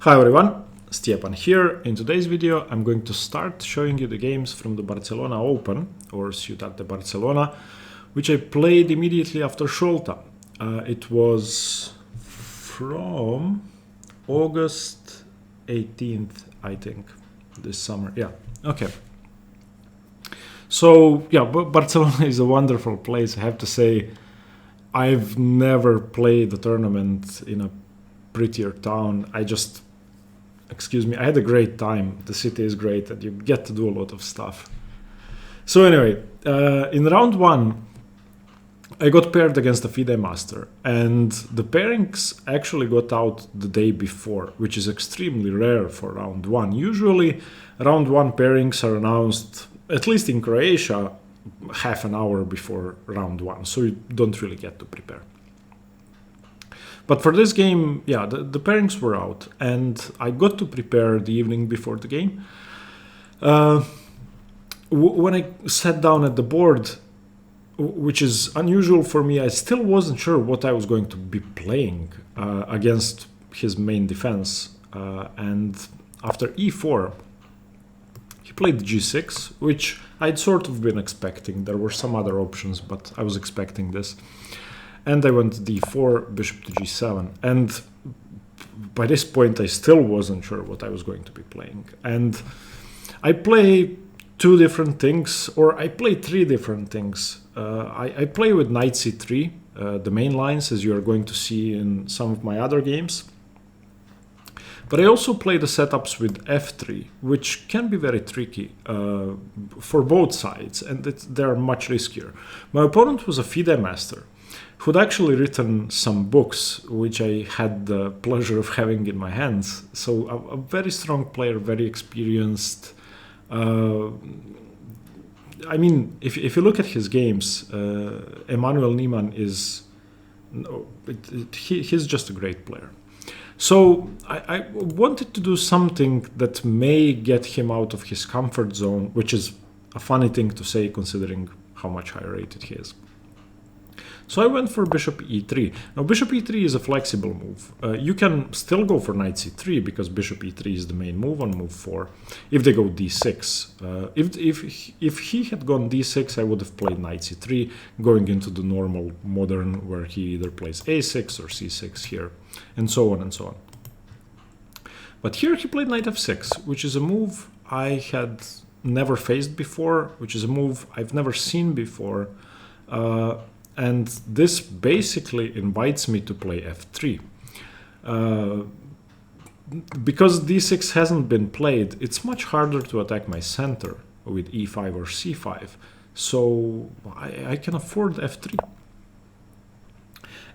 Hi everyone, Stepan here. In today's video I'm going to start showing you the games from the Barcelona Open, or Ciutat de Barcelona, which I played immediately after Ciutat. It was from August 18th, I think, this summer. Yeah, okay. So yeah, Barcelona is a wonderful place. I have to say, I've never played a tournament in a prettier town. I had a great time. The city is great and you get to do a lot of stuff. So anyway, in round one, I got paired against the Fide Master, and the pairings actually got out the day before, which is extremely rare for round one. Usually round one pairings are announced, at least in Croatia, half an hour before round one, so you don't really get to prepare. But for this game, yeah, the pairings were out, and I got to prepare the evening before the game. When I sat down at the board, which is unusual for me, I still wasn't sure what I was going to be playing against his main defense. And after e4, he played g6, which I'd sort of been expecting. There were some other options, but I was expecting this. And I went d4, bishop to g7. And by this point, I still wasn't sure what I was going to be playing. And I play two different things, or I play three different things. I play with knight c3, the main lines, as you are going to see in some of my other games. But I also play the setups with f3, which can be very tricky for both sides, and they're much riskier. My opponent was a Fide Master, who'd actually written some books, which I had the pleasure of having in my hands. So a very strong player, very experienced. I mean, if you look at his games, Neiman E he's just a great player. So I wanted to do something that may get him out of his comfort zone, which is a funny thing to say considering how much higher rated he is. So I went for bishop e3. Now bishop e3 is a flexible move. You can still go for knight c3 because bishop e3 is the main move on move 4. If they go d6, if he had gone d6, I would have played knight c3, going into the normal modern where he either plays a6 or c6 here, and so on and so on. But here he played knight f6, which is a move I had never faced before, which is a move I've never seen before. And this basically invites me to play f3. Because d6 hasn't been played, it's much harder to attack my center with e5 or c5. So I can afford f3.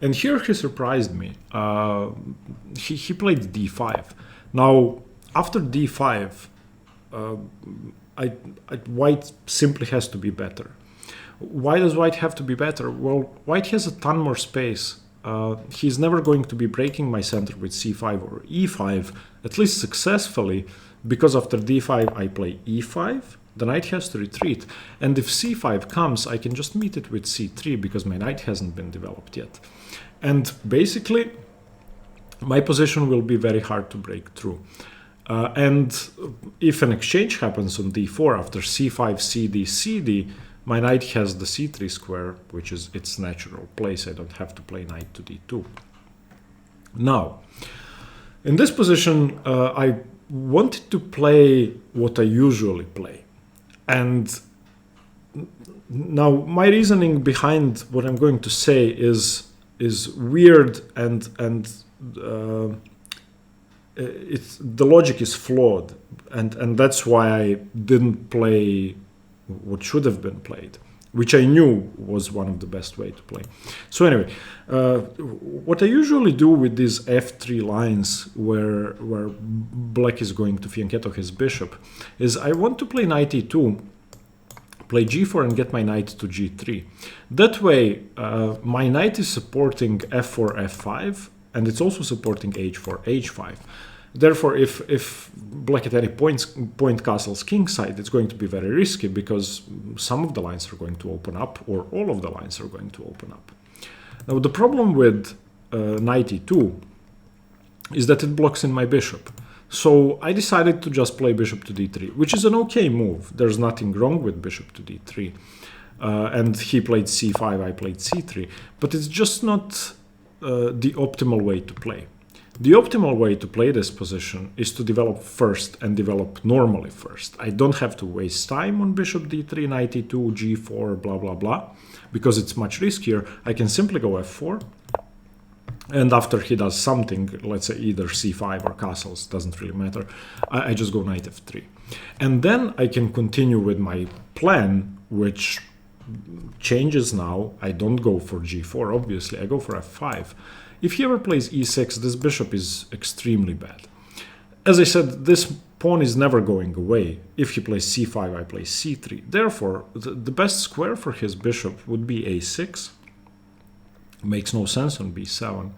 And here he surprised me. He played d5. Now, after d5, white simply has to be better. Why does white have to be better? Well, white has a ton more space. He's never going to be breaking my center with c5 or e5, at least successfully, because after d5 I play e5, the knight has to retreat. And if c5 comes, I can just meet it with c3 because my knight hasn't been developed yet. And basically, my position will be very hard to break through. And if an exchange happens on d4 after c5, cd, cd, my knight has the c3 square, which is its natural place. I don't have to play knight to d2. Now, in this position, I wanted to play what I usually play. And now my reasoning behind what I'm going to say is weird, and the logic is flawed. And that's why I didn't play what should have been played, which I knew was one of the best way to play. So anyway, what I usually do with these f3 lines where black is going to fianchetto his bishop is I want to play knight e2, play g4 and get my knight to g3. That way, my knight is supporting f4, f5, and it's also supporting h4, h5. Therefore, if black at any point castles kingside, it's going to be very risky because some of the lines are going to open up, or all of the lines are going to open up. Now, the problem with knight e2 is that it blocks in my bishop. So I decided to just play bishop to d3, which is an okay move. There's nothing wrong with bishop to d3. And he played c5, I played c3. But it's just not the optimal way to play. The optimal way to play this position is to develop first and develop normally first. I don't have to waste time on bishop d3, knight e2, g4, blah, blah, blah, because it's much riskier. I can simply go f4. And after he does something, let's say either c5 or castles, doesn't really matter, I just go knight f3. And then I can continue with my plan, which changes now. I don't go for g4, obviously, I go for f5. If he ever plays e6, this bishop is extremely bad. As I said, this pawn is never going away. If he plays c5, I play c3. Therefore, the best square for his bishop would be a6. Makes no sense on b7.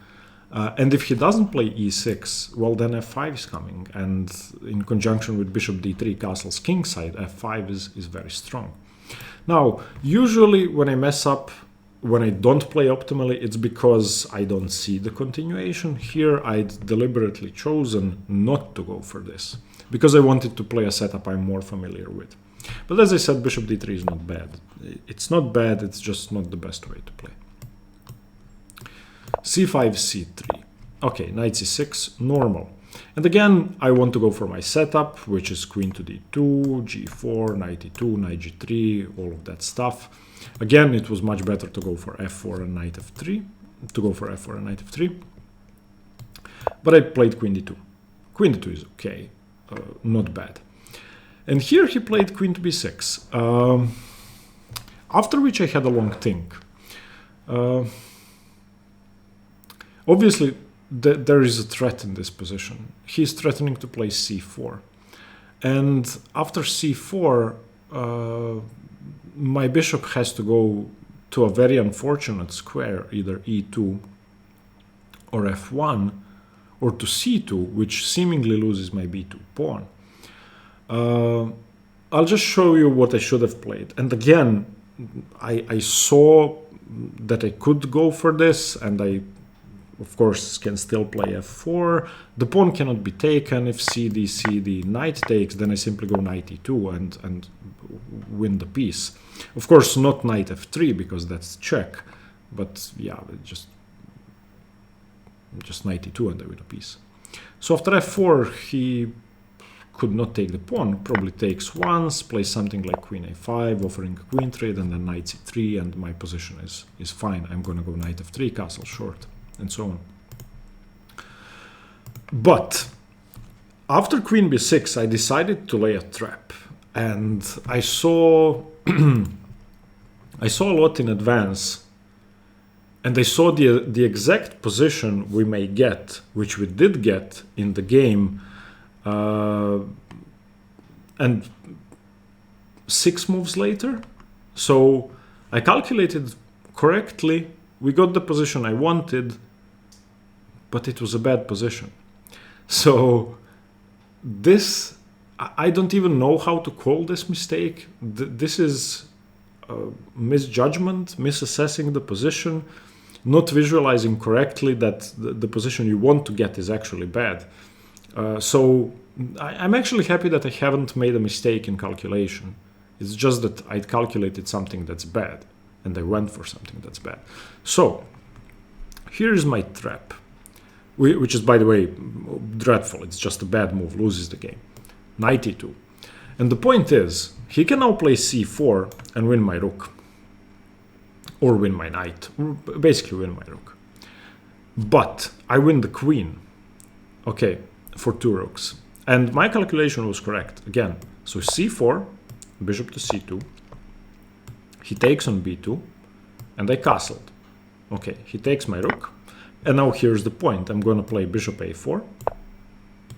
And if he doesn't play e6, well, then f5 is coming. And in conjunction with bishop d3, castles kingside, f5 is very strong. Now, usually when I mess up, when I don't play optimally, it's because I don't see the continuation. Here, I'd deliberately chosen not to go for this, because I wanted to play a setup I'm more familiar with. But as I said, bishop d3 is not bad. It's not bad, it's just not the best way to play. c5, c3. Okay, knight c6, normal. And again, I want to go for my setup, which is queen to d2, g4, knight e2, knight g3, all of that stuff. Again, it was much better to go for f4 and knight f3, But I played queen d2. Queen d2 is okay, not bad. And here he played queen to b6, after which I had a long think. Obviously, there is a threat in this position. He's threatening to play c4. And after c4, my bishop has to go to a very unfortunate square, either e2 or f1, or to c2, which seemingly loses my b2 pawn. I'll just show you what I should have played. And again, I saw that I could go for this, and I, of course, can still play f4. The pawn cannot be taken. If cd, knight takes, then I simply go knight e2 and win the piece. Of course, not knight f3, because that's check. But yeah, just knight e2 and I win a piece. So after f4, he could not take the pawn. Probably takes once, plays something like queen a5, offering a queen trade, and then knight c3, and my position is fine. I'm going to go knight f3, castle short, and so on. But after queen b6, I decided to lay a trap, and I saw I saw a lot in advance, and I saw the exact position we may get, which we did get in the game, and 6 moves later. So I calculated correctly. We got the position I wanted, but it was a bad position. So this, I don't even know how to call this mistake. This is misjudgment, misassessing the position, not visualizing correctly that the position you want to get is actually bad. So I'm actually happy that I haven't made a mistake in calculation. It's just that I calculated something that's bad, and I went for something that's bad. So here's my trap, which is, by the way, dreadful. It's just a bad move, loses the game. Knight e2. And the point is, he can now play c4 and win my rook. Or win my knight. Basically win my rook. But I win the queen. Okay, for 2 rooks. And my calculation was correct. Again, so c4, bishop to c2. He takes on b2, and I castled. Okay, he takes my rook. And now here's the point. I'm going to play bishop a4.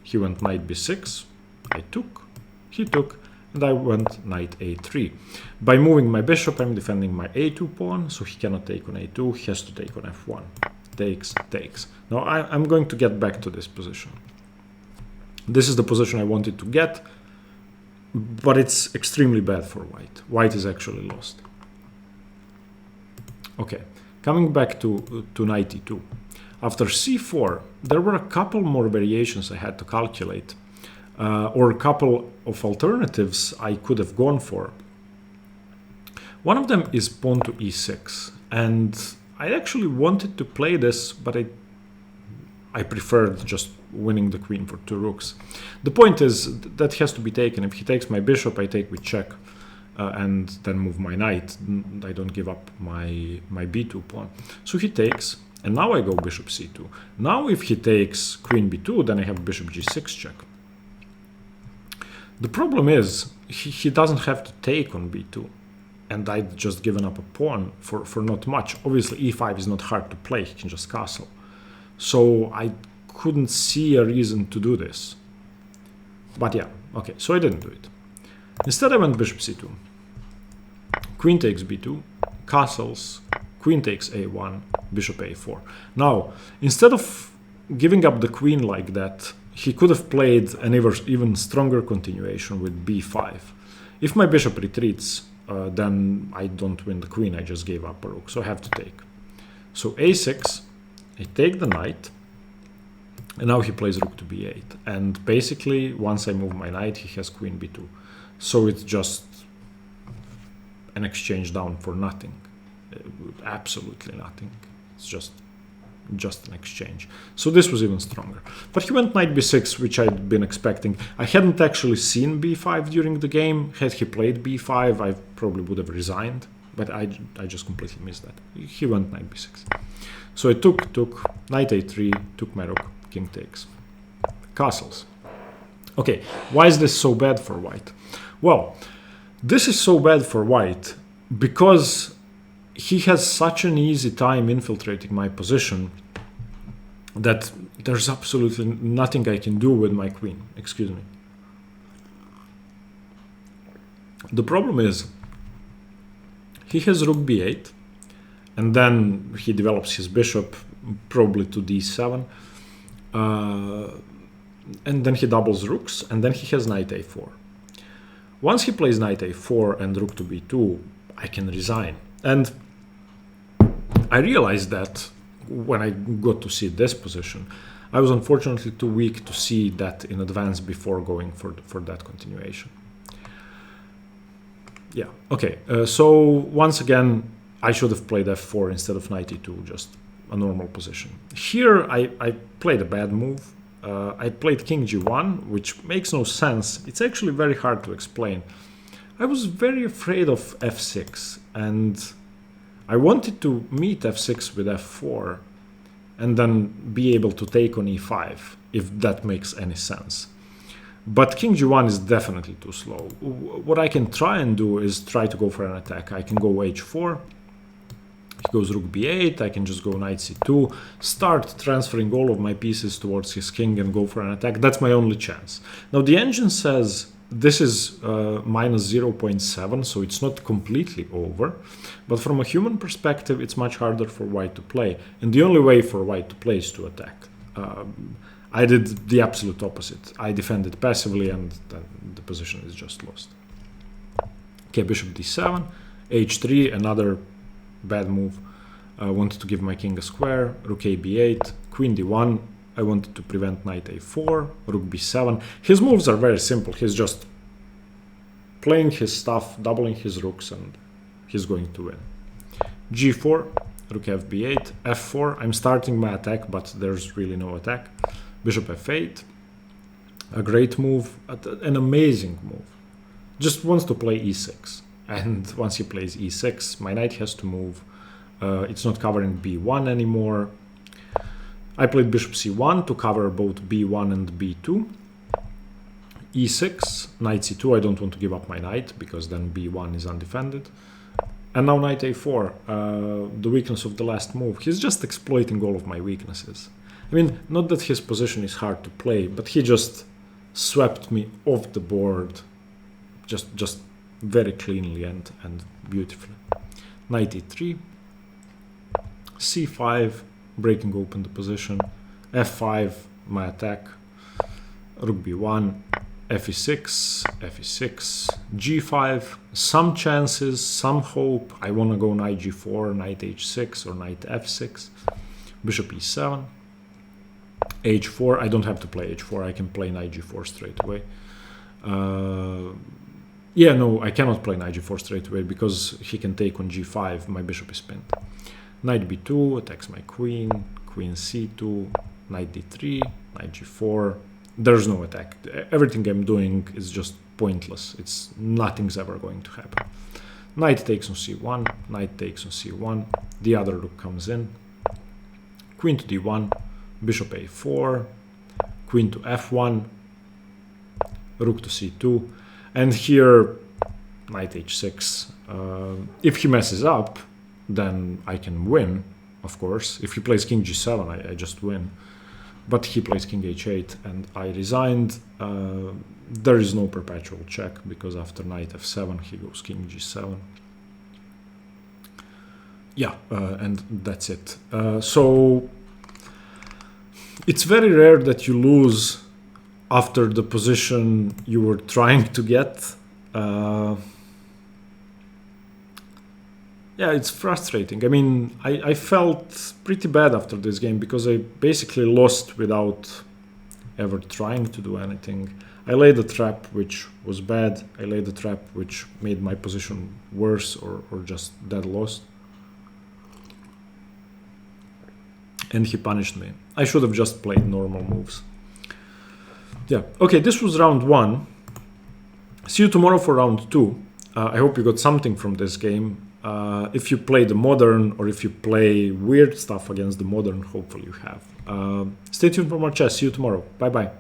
He went knight b6. I took. He took. And I went knight a3. By moving my bishop, I'm defending my a2 pawn, so he cannot take on a2. He has to take on f1. Takes, takes. Now I'm going to get back to this position. This is the position I wanted to get, but it's extremely bad for white. White is actually lost. Okay, coming back to knight e2. After c4, there were a couple more variations I had to calculate. or a couple of alternatives I could have gone for. One of them is pawn to e6, and I actually wanted to play this, but I preferred just winning the queen for 2 rooks. The point is that has to be taken. If he takes my bishop, I take with check, and then move my knight. I don't give up my b2 pawn. So he takes, and now I go bishop c2. Now if he takes queen b2, then I have bishop g6 check. The problem is he doesn't have to take on b2, and I'd just given up a pawn for not much. Obviously e5 is not hard to play, he can just castle. So I couldn't see a reason to do this. But yeah, okay, so I didn't do it. Instead I went bishop c2. Queen takes b2, castles, queen takes a1, bishop a4. Now, instead of giving up the queen like that, he could have played an even stronger continuation with b5. If my bishop retreats, then I don't win the queen, I just gave up a rook, so I have to take. So a6, I take the knight, and now he plays rook to b8. And basically, once I move my knight, he has queen b2. So it's just an exchange down for nothing. Absolutely nothing. It's just an exchange. So this was even stronger. But he went knight b6, which I'd been expecting. I hadn't actually seen b5 during the game. Had he played b5, I probably would have resigned. But I just completely missed that. He went knight b6. So I took, knight a3, took my rook, king takes. Castles. Okay, why is this so bad for white? Well, this is so bad for white because he has such an easy time infiltrating my position that there's absolutely nothing I can do with my queen. Excuse me. The problem is he has rook b8, and then he develops his bishop probably to d7, and then he doubles rooks, and then he has knight a4. Once he plays knight a4 and rook to b2, I can resign. And I realized that when I got to see this position. I was unfortunately too weak to see that in advance before going for that continuation. Yeah, okay, so once again, I should have played f4 instead of knight e2, just a normal position. Here I played a bad move. I played king g1, which makes no sense. It's actually very hard to explain. I was very afraid of f6, and I wanted to meet f6 with f4 and then be able to take on e5, if that makes any sense. But king g1 is definitely too slow. What I can try and do is try to go for an attack. I can go h4, he goes rook b8, I can just go knight c2, start transferring all of my pieces towards his king and go for an attack. That's my only chance. Now the engine says this is minus 0.7, so it's not completely over. But from a human perspective, it's much harder for white to play. And the only way for white to play is to attack. I did the absolute opposite. I defended passively, and then the position is just lost. Okay, bishop d7, h3, another bad move. I wanted to give my king a square, rook a b8, queen d1. I wanted to prevent knight a4, rook b7. His moves are very simple. He's just playing his stuff, doubling his rooks, and he's going to win. g4, rook fb8, f4. I'm starting my attack, but there's really no attack. Bishop f8, a great move, an amazing move. Just wants to play e6. And once he plays e6, my knight has to move. It's not covering b1 anymore. I played bishop c1 to cover both b1 and b2. e6, knight c2, I don't want to give up my knight because then b1 is undefended. And now knight a4, the weakness of the last move. He's just exploiting all of my weaknesses. I mean, not that his position is hard to play, but he just swept me off the board just very cleanly and beautifully. Knight e3, c5, breaking open the position, f5, my attack, rook b1, fe6, fe6, g5, some chances, some hope. I want to go knight g4, knight h6, or knight f6, bishop e7, h4. I don't have to play h4. I can play knight g4 straight away. Yeah, no, I cannot play knight g4 straight away because he can take on g5. My bishop is pinned. Knight b2 attacks my queen. Queen c2. Knight d3. Knight g4. There's no attack. Everything I'm doing is just pointless. Nothing's ever going to happen. Knight takes on c1. Knight takes on c1. The other rook comes in. Queen to d1. Bishop a4. Queen to f1. Rook to c2. And here, knight h6. If he messes up, then I can win, of course. If he plays king g7, I just win. But he plays king h8, and I resigned. There is no perpetual check, because after knight f7, he goes king g7. Yeah, and that's it. So it's very rare that you lose after the position you were trying to get. Yeah, it's frustrating. I mean, I felt pretty bad after this game because I basically lost without ever trying to do anything. I laid a trap which was bad. I laid a trap which made my position worse or just dead lost. And he punished me. I should have just played normal moves. Yeah, okay, this was round 1. See you tomorrow for round 2. I hope you got something from this game. If you play the modern, or if you play weird stuff against the modern, hopefully you have. Stay tuned for more chess. See you tomorrow. Bye bye.